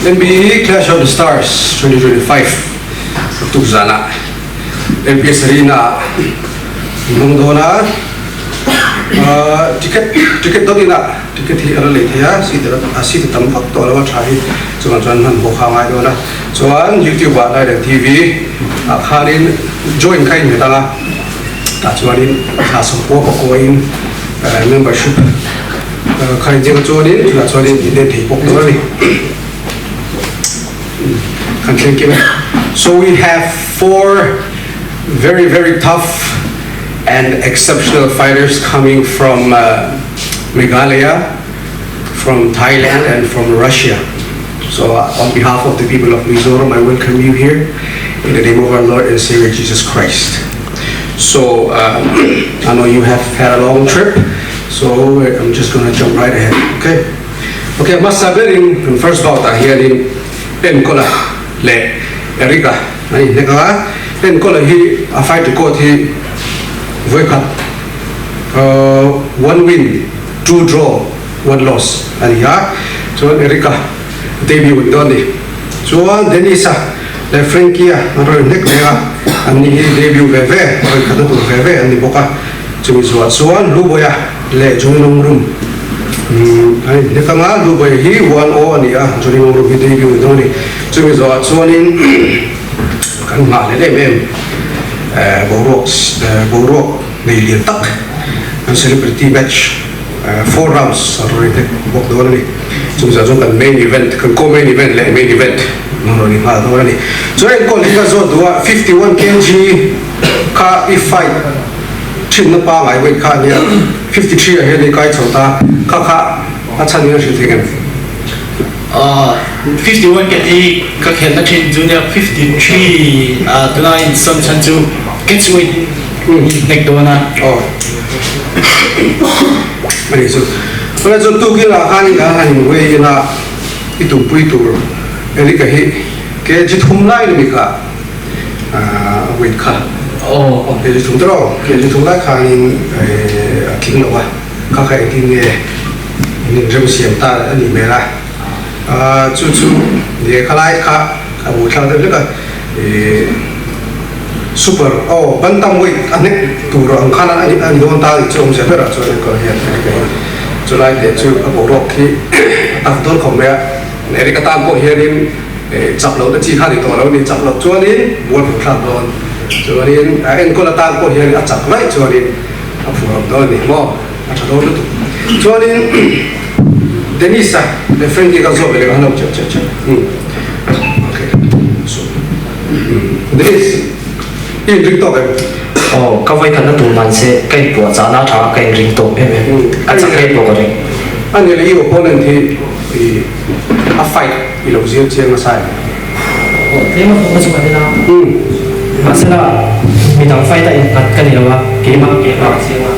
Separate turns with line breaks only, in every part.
NBA Clash of the Stars 2025 tuk zana LPS Arena nung dona ticket doni na ticket hi ara le thia si tam phak to lawa thai chuan han ho kha ngai dona chuan YouTube wa la TV khanin join kai me ta chuanin ha support ko in membership khai jeng chuanin la chuanin ide thei pok to ni. So we have 4 very, very tough and exceptional fighters coming from Meghalaya, from Thailand, and from Russia. So on behalf of the people of Mizoram, I welcome you here in the name of our Lord and Savior Jesus Christ. So I know you have had a long trip, so I'm just going to jump right ahead. Okay, must have been in first bout here in Penkola le Erika. Ay neka Penkola hi a fight to court hi Voikat 1 win 2 draw 1 loss ani ha so Erika debut doni so Denisa le Frankia ro nek neka ani debut veve ro kada tu veve ani boka chumi so Luboya le Joinong room ay neka nga Luboy hi 1-0 ani ah Joinong room hi debut doni chumi so in kan ma le mem Borok may lian tak ang celebrity match 4 rounds already bok do ni so sa kan main event kan main event le main event no ni ha do ni so en ko liga zo do 51 kg ka if fight chin na pa ngai wei ka ni 53 he ni kai chota ka a chan ni shi thegen
51 kg ka khen na chin junior 53 tonight some chan chu gets with nek do na
ani so wala so tu ki la khani ga hani we na itu pui tu eli ka hi ke ji thum lai ni ka we ka ke ji thum tro ke ji thum lai khani king lo wa ka ka king ni rem siam ta ani me la chu ye khalai ka bu thang de ka super bantam weight anek tu ro ang khana ani don ta chom se pera so ko hian so lai de chu abo ro ki ak don khom ya ne ri ka tam ko hian in chap lo da chi kha ni to lo ni chap lo chuan in bol phu thang don chuan in en ko la tam ko hian a chap lai chuan in a phu ro don ni mo a tha do lu chuan in Denisa the friend ki ka zo be le ha no cha okay so this in ring to
ka vai kan tu man se kai po cha na tha kai ring to a cha kai po ko ring
ani le yo opponent hi a fight ilo zia chiang ma sai
te ma ko chi ma de na masala mi dang fight ta in kat kan ni wa ke ma chiang ma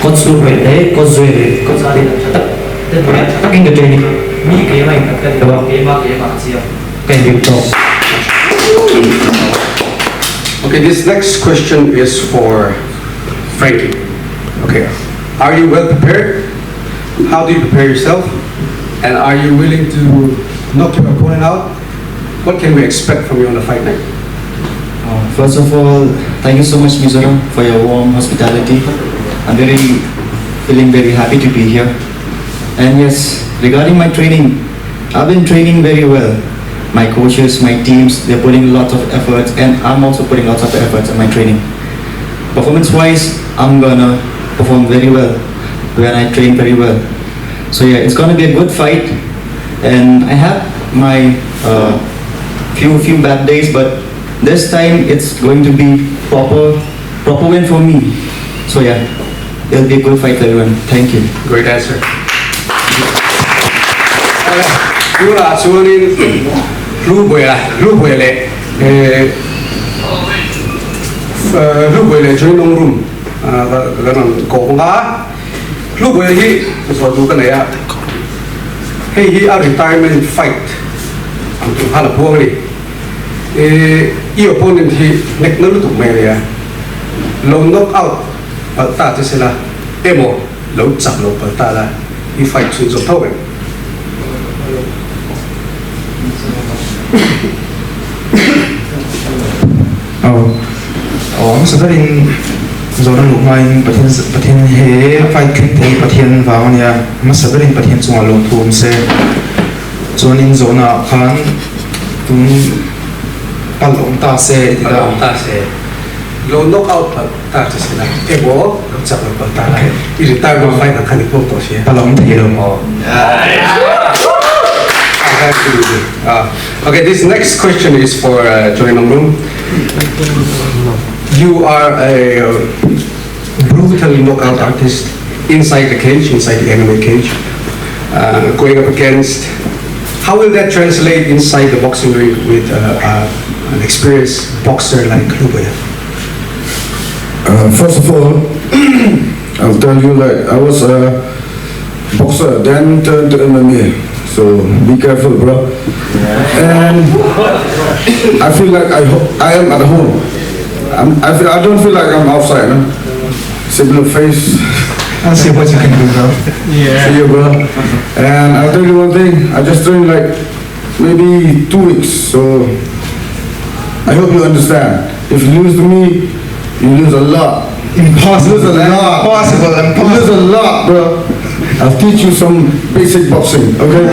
ko su we le ko zui le ko sa de ta te to ya ta king de ni mi ke ma in kat kan wa ke ma chiang kai ring to.
Okay, this next question is for Frankie. Okay, are you well prepared? How do you prepare yourself? And are you willing to knock your opponent out? What can we expect from you on the fight night?
First of all, thank you so much, Mizoram, for your warm hospitality. I'm feeling very happy to be here. And yes, regarding my training, I've been training very well. My coaches, my teams, they're putting lots of efforts, and I'm also putting lots of efforts in my training. Performance-wise, I'm gonna perform very well when I train very well. So yeah, it's gonna be a good fight, and I have my few bad days, but this time it's going to be proper win for me. So yeah, it'll be a good fight for everyone. Thank you.
Great answer. You are tuning Lu Boy le Joinong room ga nan ko nga Lu Boy hi so du ka ne ya hey hi a retirement fight ang tu hala po ni i opponent hi nek na lu tu me ya lo knock out ta te sila emo lo chap lo ta la i fight chu zo thau
Sebenarnya zoran lumayan patien he fight kente patien vawan ya mas sebenarnya patien cuma lomtum se zonin zona kan tum palong ta se
Kalau tak saya, lo knockout tak sih lah. Ebo, cakap apa tak lah. Ini tak mau fight akan dipotong sih.
palong telo.
Okay, this next question is for Joy Namrum. You are a brutal knockout artist inside the cage, inside the MMA cage, going up against. How will that translate inside the boxing ring with an experienced boxer like Luboya?
First of all, I'll tell you, like, I was a boxer, then turned to MMA. So be careful, bro. And I feel like I am at home. I don't feel like I'm outside. No? Similar face.
I'll see what you can do, bro.
See you, bro. And I'll tell you one thing. I just trained like maybe 2 weeks. So I hope you understand. If you lose to me, you lose a lot.
Impossible,
You lose a lot.
impossible,
You lose a lot, bro. I'll teach you some basic boxing, okay?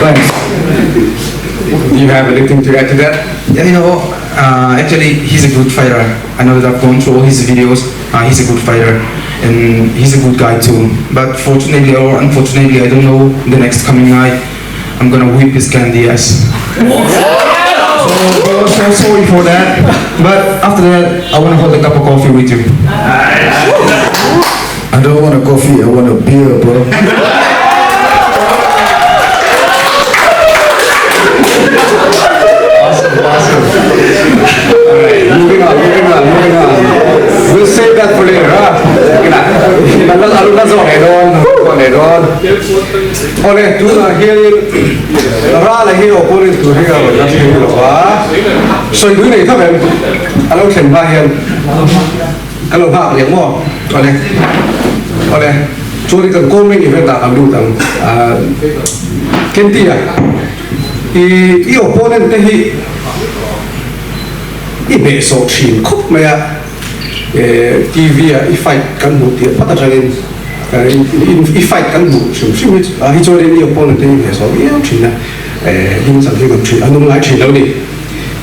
Thanks.
Do you have anything to add to that?
Yeah, you know, actually, he's a good fighter. I know that I've gone through all his videos. He's a good fighter, and he's a good guy too. But fortunately or unfortunately, I don't know the next coming night, I'm gonna whip his candy ass. So sorry for that. But after that, I wanna hold a cup of coffee with you.
I don't want a coffee, I want a beer, bro.
Moving on. We'll save that for later, huh? Let's on. Ole, tu na here, ra la here opponent tu here, that's here wa. So you này các bạn, alo thành ba hiền, alo ba liền mo, ole, cho đi cần cô mình thì phải làm đủ tầm, kenti à, i opponent thế hi, i bệ số chín khúc mày à, TV à, i fight kan một tiệt, bắt đầu lên. I fight kan bu sum sum hi cho đến nhiều opponent thì phải so yêu chuyện là hình sản phẩm chuyện anh nói chuyện đâu đi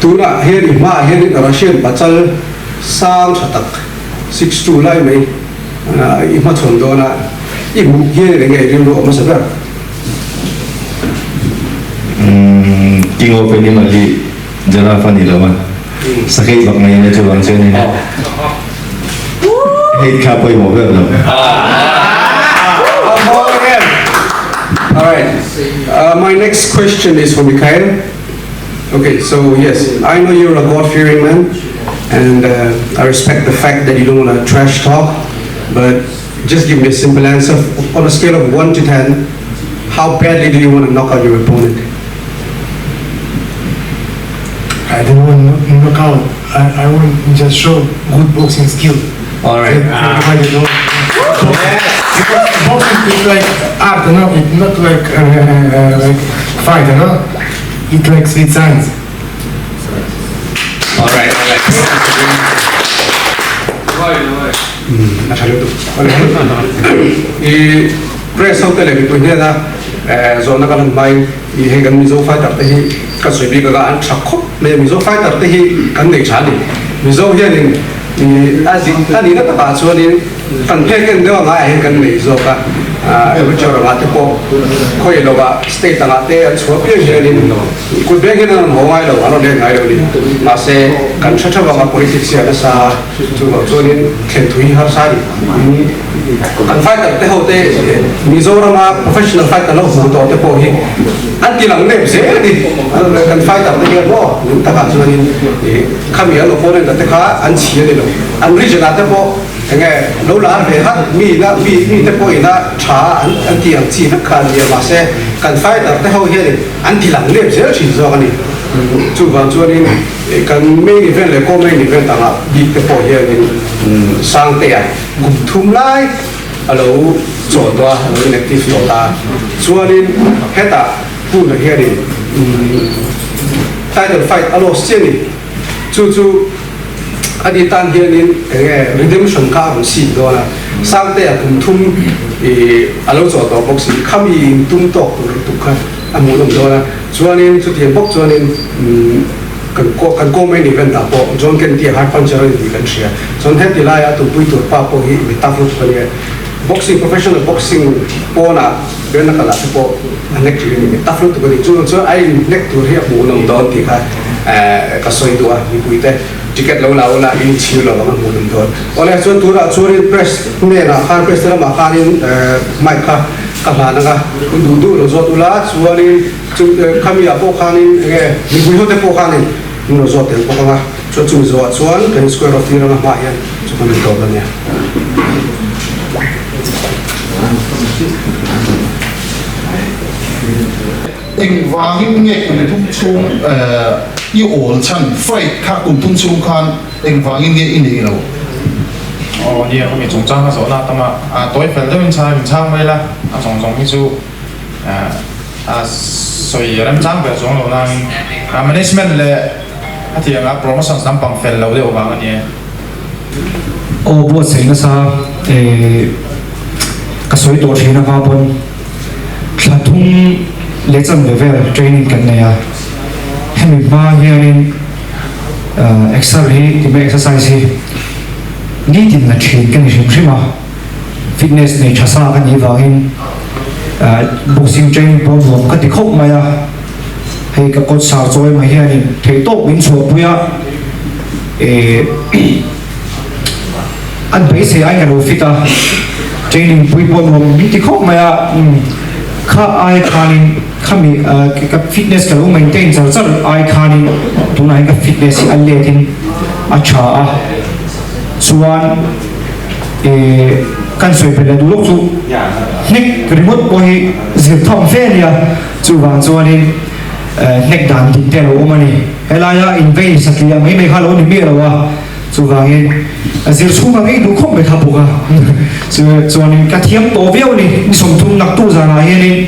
tu là hiện mà hiện ở Russian bắt chân sang sát tắc 6-2 lại mấy mà chọn đó là im hiện cái ngày riêng độ mà sao
King of Animali Jarafa nila man. Sakit bak may medyo bang siya nila. Hate kapoy mo ba?
All right. My next question is for Mikhail. Okay, so yes, I know you're a God-fearing man, and I respect the fact that you don't want to trash talk, but just give me a simple answer. On a scale of 1 to 10, how badly do you want to knock out your opponent?
I don't want to knock out. I want to just show good boxing skill.
All right.
Everybody know. Because boxing is like art, you know. It's not like fight, you know. It's like sweet science.
All right. I press out the level punya na zona kan mai I hegan mizo fighter te ka soibi ka an thakho me mizo fighter te kan nei chani mizo hian ni azin ani na ta chuani kan pheken dewa nga he kan nei zo ka e chora ma te po khoi lo ba state ta te an chho pe hian ni ku be hian na mo mai lo alo le ngai lo ni ma se kan chacha ba politics ya sa chu lo chuani khen thui har sa ni kan fighter te ho te Mizoram professional fighter lo hu to te po hi an ti lang ne se ni kan fighter te hian lo ta ka chuani khami an opponent te kha an chi ni lo an regional te po nge lo la ve hat mi te po ina cha an ti ang chi na khan ya ma se kan fighter te ho hi an ti lang ne se chi zo ni chu van chuani kan main event le ko main event ta bi te po hi ni sang te ai gum thum lai alo zo to alo inactive to ta chuanin heta pu na hian title fight alo siani chu adi tan hianin redemption ka ang si do na sang te atum thum alo zo to boxing khami tum tok tu khan amu do na chuanin chu thian bok chuanin kan ko main event ta po John Ken ti hard puncher ni kan sia John Ken ti la ya tu pui tu pa po hi mi ta fut pa ni boxing professional boxing po na ben na kala po nek ti ni ta fut ko ni chu ai nek tu hi amu nom don ti kha ka soi tu a ni pui te ticket lo la in chiu lo ma mu nom don ole chu tu ra chu ri press ne na khar press la ma khanin mic kha ka la na ga du lo zo tu la chuanin chu khami a po khanin ni pui ho te po khanin no zo te po ka chu zo chuan ten square of tira na ma yan chu kan to ba ne
anh vang nghe cái thung chung yêu ổn chân phải khác cùng thung chung khan anh vang nghe in đi đâu
đi không bị trúng trang cái số nào tao mà tối phải tới mình trang vậy là trồng cái số所以人trang về số nào là management là thì là promotion nằm bằng phần lâu đấy ông anh
ô bố sĩ nó sao cái số tổ chức nó vào bên là thung lễ dân về training cái này à hay mình ba hiện exercise đi tìm là chuyện cái này xem mà fitness này chả sao cái gì vào hiện boxing training program cái thì khóc mà hay cái con sao rồi mà hiện thấy tốt biến số bây giờ anh bây giờ anh cái fit à training program đi thì khóc mà khá ai khanin khami cái fitness cái lúc maintain sao rất ai khanin tụi này cái fitness anh lệ tin acha chuan kan soi pele du lok chu nek remote boy zir thom fe nia chu wang chuanin nek dan tin te lo mani elaya invei saklia mai mai khalo ni mi rawa chu wangin zir chu ma ngai du khom be tha buka chuanin ka thiam to veo ni som thum nak tu zana he ni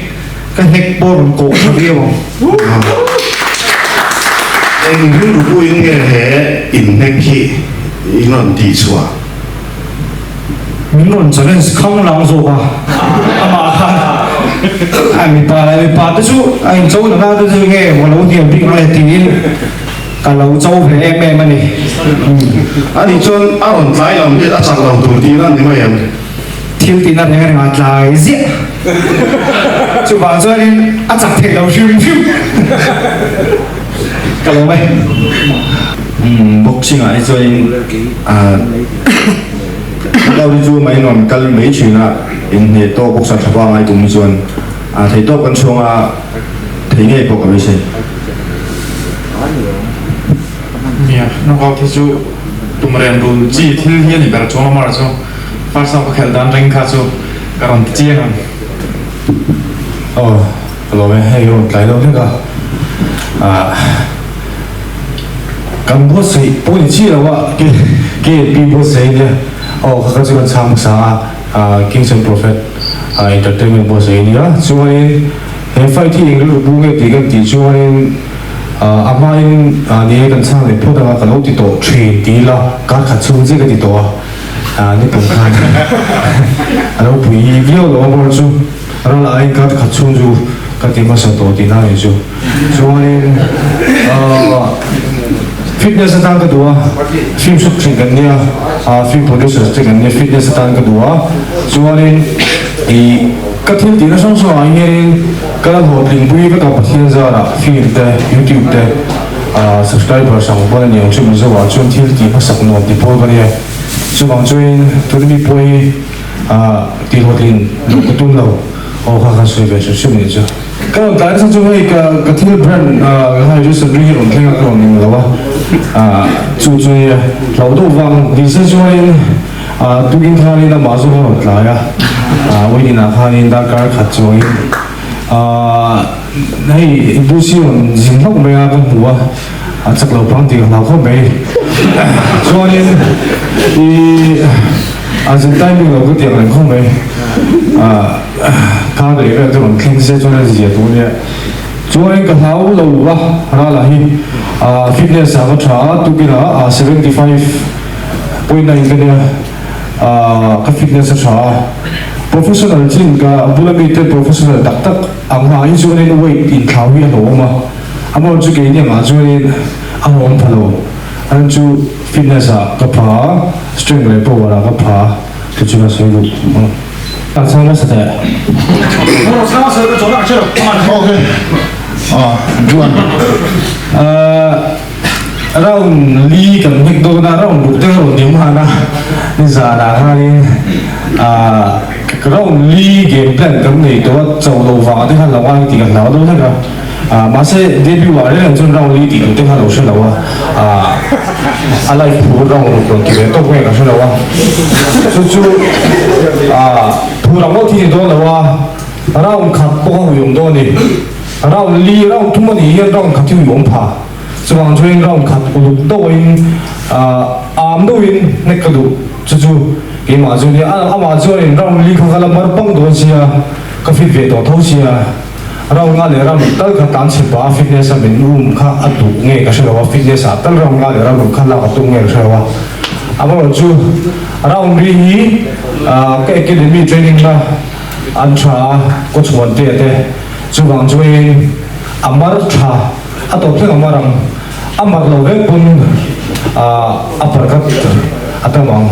ka nek bor ko tha veo
anh hứng đủ vui nghe hệ in nek hi in on đi chua
mình luôn cho nên không làm rồi à mà anh bị bà tôi chú anh cháu nó ra tôi nghe mà lâu tiền bị nói tiền cả lâu cháu phải em anh này
anh đi chọn anh trái lòng biết anh chẳng lòng tụi tiền anh thì em
thiếu tiền anh nghe ngạt lại giết chú bảo cho nên anh chẳng thể đầu phim cả lâu mày
boxing ai cho nên đâu đi du mấy non cal mấy chuyện à in hệ to bốc sạch vào ngay cùng chuan thấy to con chuông thấy nghe bốc cái gì
nó có thì chú tụi mình rồi chỉ thiên nhiên thì bảo chúng nó mà chú phát sau cái khel đan ring khá chú cái còn chia hơn
rồi hay rồi cái đâu nữa cả cầm bút sấy bút thì chỉ là what cái bị bút sấy đi các chú con tham gia Kingston Prophet entertainment boss ini ya cuman yang fight ini lu bunga tiga ti cuman amain ni kan sang ni pun dah kalau ti to train ti la kan kat chung je cái ti to ni pun kan ada bui video lo mo chu ada la ai kan kat chung ju kan ti masa to ti na ju cuman fitness tang kedua film shoot tinggalnya film producer tinggalnya fitness tang kedua cuman di katil di nasi soal ini kalau holding bui ke kapal zara film deh YouTube deh subscriber sama pun yang cuma zuat cuma til di masak nom di pol ni cuma cuin tu ni bui di holding betul lau kakak sudah cuma itu kalau tadi saya cuma katil brand hay just beli orang tengah orang ni lah cuci lau tu wang di sesuai tu ingin kali nak masuk lah ya we na kali nak kar kacau hey ibu sih orang jinak mereka pun buat cak lau pang tiga lau kau mereka soalnya Argentina mình có tiếng là không mấy khá để cái mình kinh sẽ cho nên gì đó nhé cho nên cái tháo lâu quá ra là hi fitness sao có trả tu kia là 75.9 cái này cái fitness trả professional chính cái bulamited professional đặc tắc ang hai cho nên weight in tháo hi lo mà amo chu cái này mà cho nên ang om phalo anh chu fitness cái phá strength level là cái phá cái chuyện là sao được à sao nó sẽ thế
Okay. Juan.
Raun li kan hik do na raun bu te ro dim ha na ni za da ha ni raun li game plan kan nei to chau lo wa te ha la wa ti kan la do na ma se debut wa re chun raun li ti te ha lo se la wa alai pu raun ko ki to ko ka se la wa chu pu ra mo ti do la wa raun khat ko yum do ni raun li raun tu mo ni hian raun khat yu yum pha chuan chuan raun khat ulu do in am do in nek ka du chu ke ma chu ni ama chuan in raun li kha la mar pang do sia ka fit ve do tho sia raun nga le raun tal kha tan che pa fitness a min kha atu nge ka shela wa fitness a tal raun nga le raun kha la ka tu nge shela wa ama chu raun ri hi ka academy training na antra coach wan te chuan chuan amar tha ato thleng amarang amar lo ve pun aparkat atamang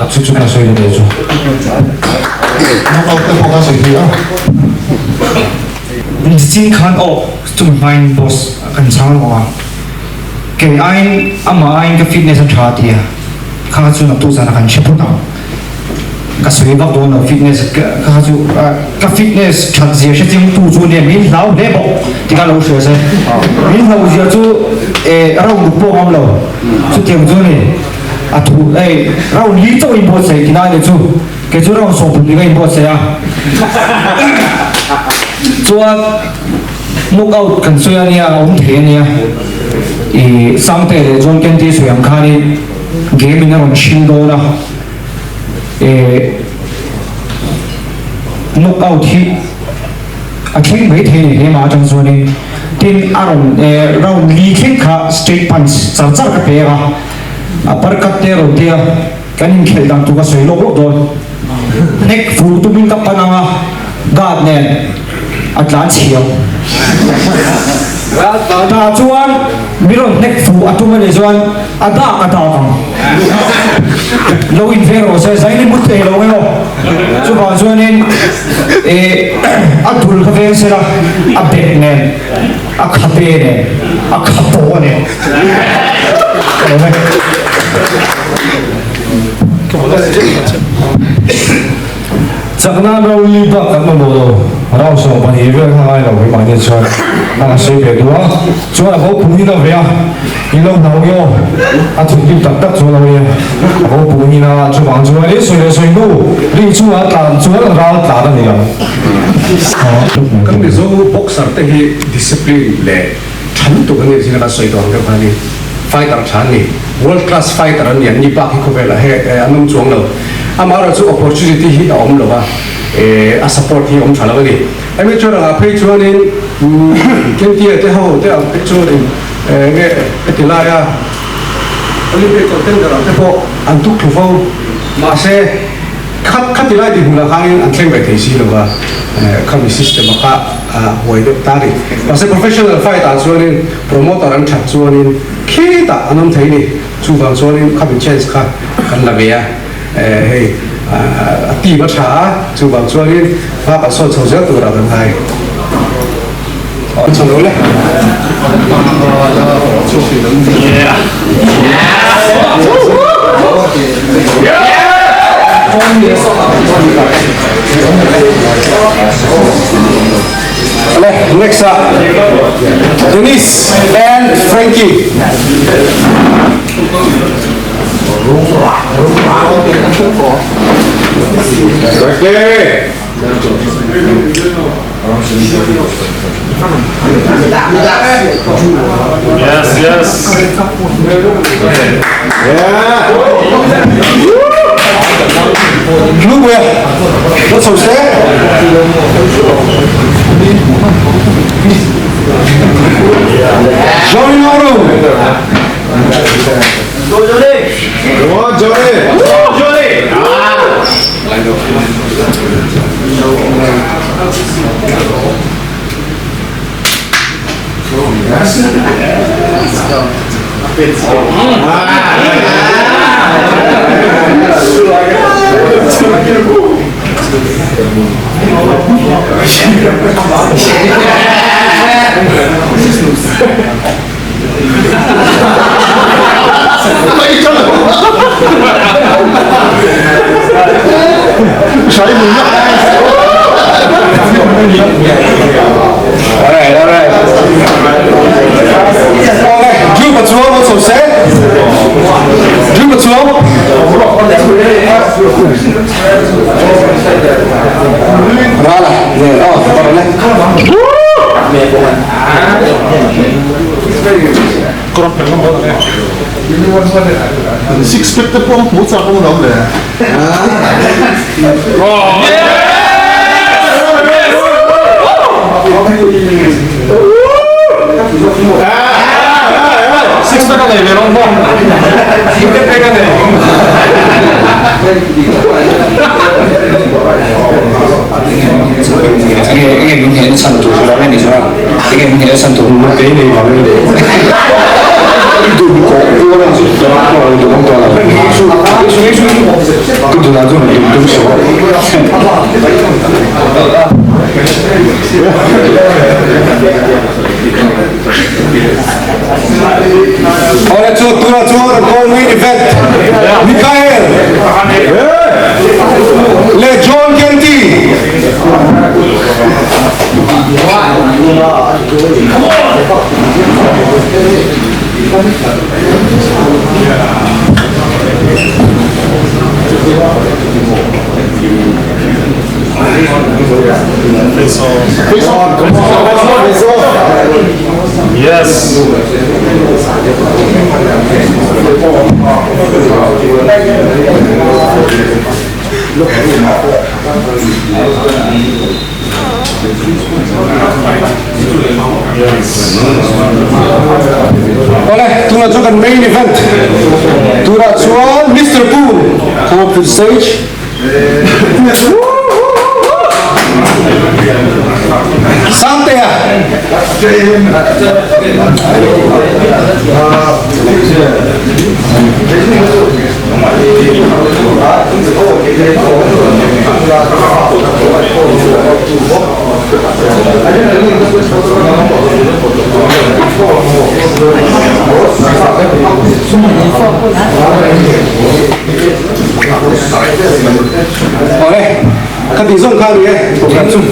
chu na soi de chu
Knockout te focus hi
Sin khan o to my boss kan sang wa ke ain ama ain ka fitness a tha tia kha chu na tu sana kan shepu ta ka sui ba do na fitness ka chu ka fitness chat zia she tim tu chu ne min lau de bo ti ka lo she se min lau zia chu rau lu po am lo chu tiang chu ne a tu rau li to in bo se ki na le chu ke chu rau so pu ni ga in bo se a chuan knockout kan suya nia om the nia samte le jon ken ti suyam khani game na ron shin do na knockout hi a thing mai the he ma chang so ni tin aron round li khin kha straight punch char char ka pe ga uppercut te ro tia kanin khel dang tu ka soi lok lok do neck fu tu min ka pananga god ne atlan chiao ta chuan miron nek fu atuma le chuan ada kam lo in vero se sai ni mutte lo ngelo chu ba chuan in atul ka ven sera a bet ne a khape ne a khapo ne chakna ro li ba kan ma lo rau so ba hi ve kha ai lo we ma ne chuan na se ve do chuan ho pu ni na ve a i lo na yo a thu ti tak tak chuan lo ye ho pu ni na chu bang chuan le soi no ri chu a tan chuan ra ta da ni ya
kan mi zo boxer te hi discipline le than tu kan ni sina ka soi dong ka ni fighter chan ni world class fighter an ni ba ki ko vela he anum chuang lo amara chu opportunity hi om lo ba a support hi om thala ni ai chu ra phei chuan in ken ti te ho te a picture in nge etilaya olympic contender te po an tu thu fo ma se khat tilai di hula khain an thleng bai thei si lo ba kami system ka hoi de tari ma se professional fighter chuan in promoter an that chuan in khita anam thei ni chu bang chuan in khabi chance kha kan la veya hey ti ba tha chu bang chuan in ba ka so chho ja tu ra dan hai chho lo le Next up, Denise and Frankie.
Yes, yes.
Yeah.
누구야? What's up, Steph? Johnny Mauro.
Come on, Johnny. All right. Okay, Drew Patrol, what's up, Seth? Drew Patrol. Rala, yeah, oh,
Six pack po, 못 사고 나오네.
식사가 내려온 거. 이때 빼가네.
Cái mình thấy nó sẵn tủ cho đó này sao? Cái mình thấy nó sẵn tủ một cái này vào đây để itu kok orang sih kalau itu kan kalau itu langsung itu semua. Oleh tuan call main event Mikael Le John Kenty.
Yes.
Oleh, tunjukkan main event. Tunjukkan Mr. Poon. Come up to the stage. Santai ya. Oleh, kan di zoom kali ya, program zoom.